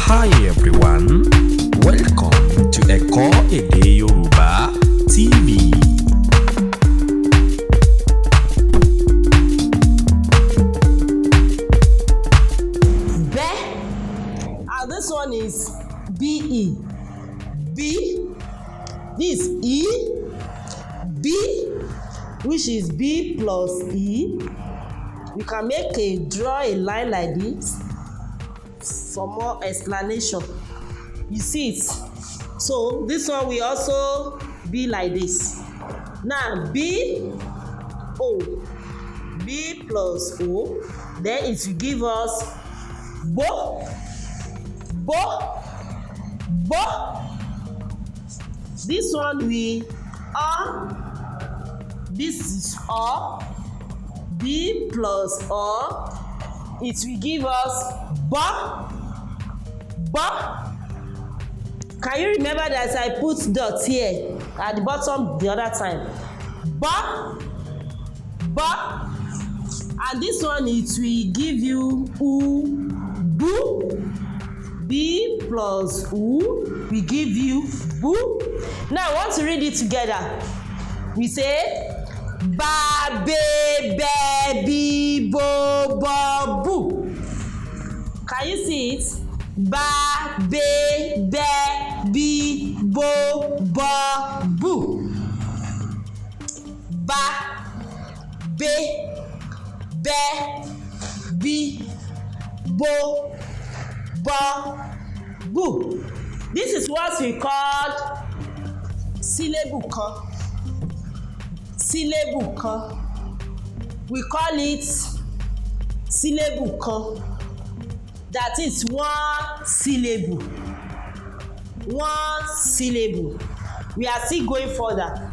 Hi everyone, welcome to Ẹ̀kọ́ Èdè Yorùbá TV. And this one is B-E. B, this E, B, which is B plus E. We can draw a line like this for more explanation. You see it? So this one will also be like this. Now B, O, B plus O, then it will give us bo, bo, bo. This one we this is B plus it will give us ba, ba. Can you remember that I put dot here at the bottom the other time? Ba, ba. And this one it will give you boo. B plus U will give you boo. Now I want to read it together. We say ba, be, be, bo, bo, boo. Can you see it? Ba, be, be, bo, bo, boo. Ba, be, be, bo, bo, boo. This is what we call syllable kan. Syllable kan. We call it syllable kan. That is one syllable. One syllable. We are still going further.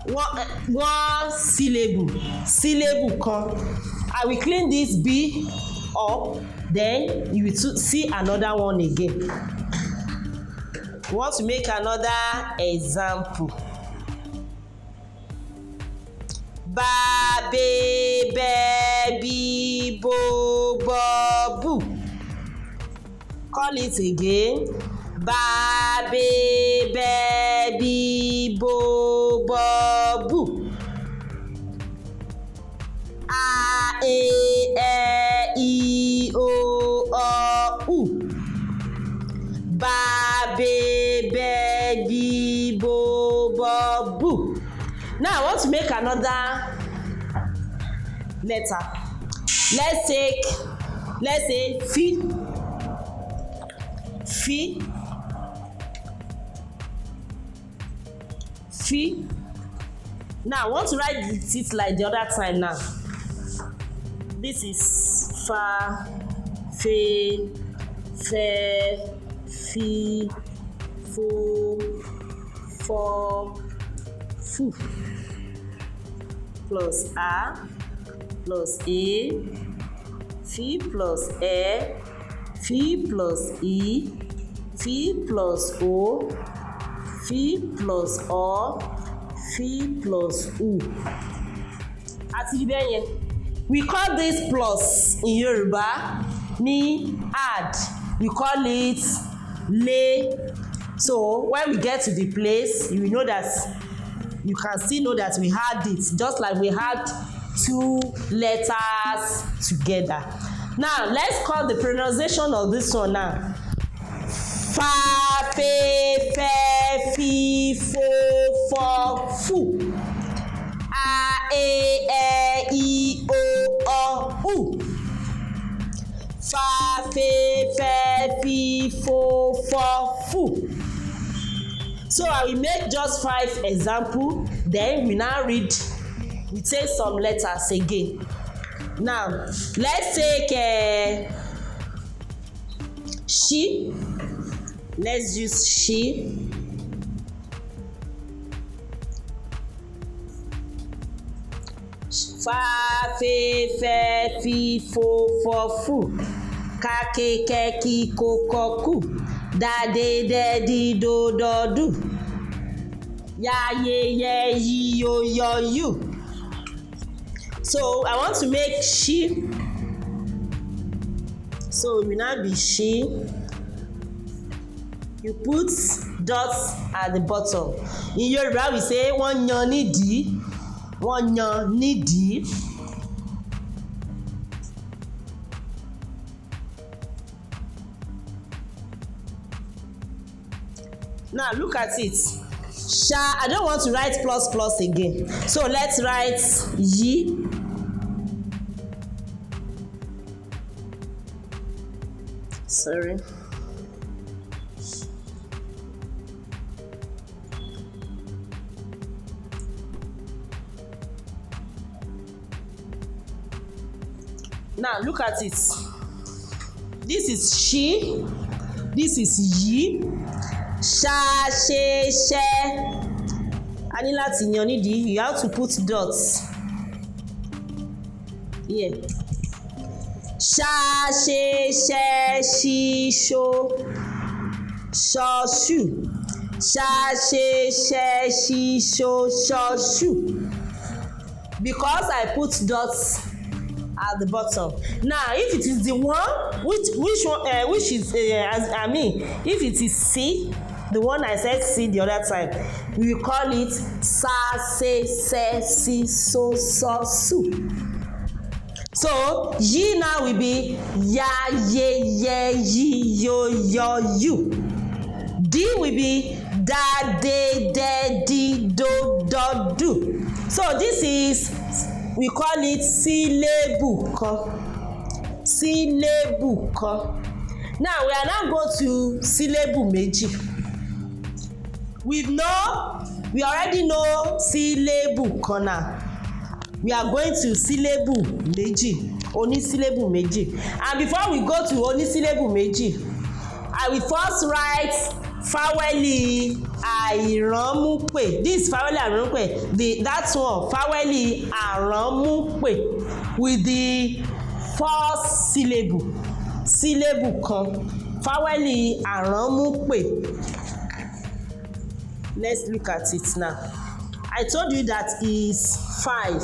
One syllable. Syllable kan. I will clean this B up. Then you will see another one again. We want to make another example. Ba, be, be, bo, bo, boo. Call it again. Ba, be, be, bo, bo, boo. A, E, O, U. Ba, be, bo, bo, boo. Now I want to make another letter. Let's say fi. Now I want to write it like the other time now. This is fa, fe, fi, fo, fo, fu. Plus A, plus A, fi plus fi plus E, fi plus O, fi plus fi plus U. Àti rí bẹ́ẹ̀ yẹn. We call this plus in Yoruba ni add. We call it le. So when we get to the place, you will know that you can still know that we had it, just like we had two letters together. Now let's call the pronunciation of this one now. Fa, fe, fi, fo, fo, fu. A, E, I, O, U. Fa, fe, fi, fo, fo, fu. So I will make just 5 examples. Then we now read. We take some letters again. Now let's take she. Let's use she. Fa, fe, fi, fo, fu. Ka, ke, ki, ko, ku. Da, de, di, do, du. Ya, ye, yo, you. So I want to make she. So it will now be she. you put dots at the bottom. In Yoruba we say wọ́n yan nídìí, wọ́n yan nídìí. Now look at it. I don't want to write plus plus again, so let's write yi. Sorry. Now look at it. This is she, this is yi. Ṣá, ṣe, ṣẹ́. A ní láti yan nídìí, you have to put dots here. Ṣá, ṣe, ṣẹ́, ṣí, ṣó, ṣọ, ṣù. Ṣá, ṣe, ṣẹ́, ṣí, ṣó, ṣọ, ṣù. Because I put dots at the bottom. Now if it is the one which one which is if it is C, the one I said C the other time, we will call it sa, se, se, si, so, su. So yi now will be ya, ye, yi, yo, you. D will be da, de, di, do, do. So this is, we call it syllable kan. Syllable kan. Now we are now go to syllable méjì. We already know syllable kan now. We are going to syllable méjì, onísyllable méjì. And before we go to onísyllable méjì, I will first write faweli àìránmúpè. This faweli àìránmúpè, that one faweli àránmúpè with the first syllable. Syllable kan, faweli àránmúpè. Let's look at it now. I told you that is 5.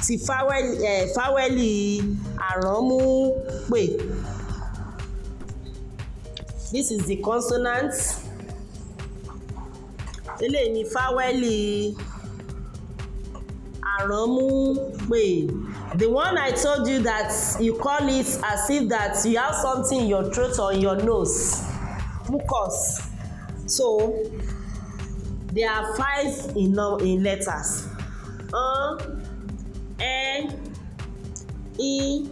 Ti faweli àránmúpè. This is the consonant. Eléyìí ni faweli àránmúpè. The one I told you that you call it as if that you have something in your throat or in your nose. Mucus. So there are 5 in letters. E,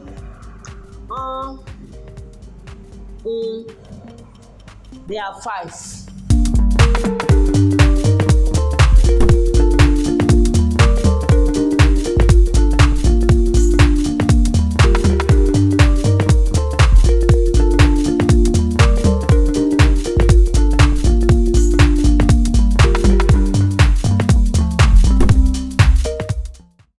there are 5.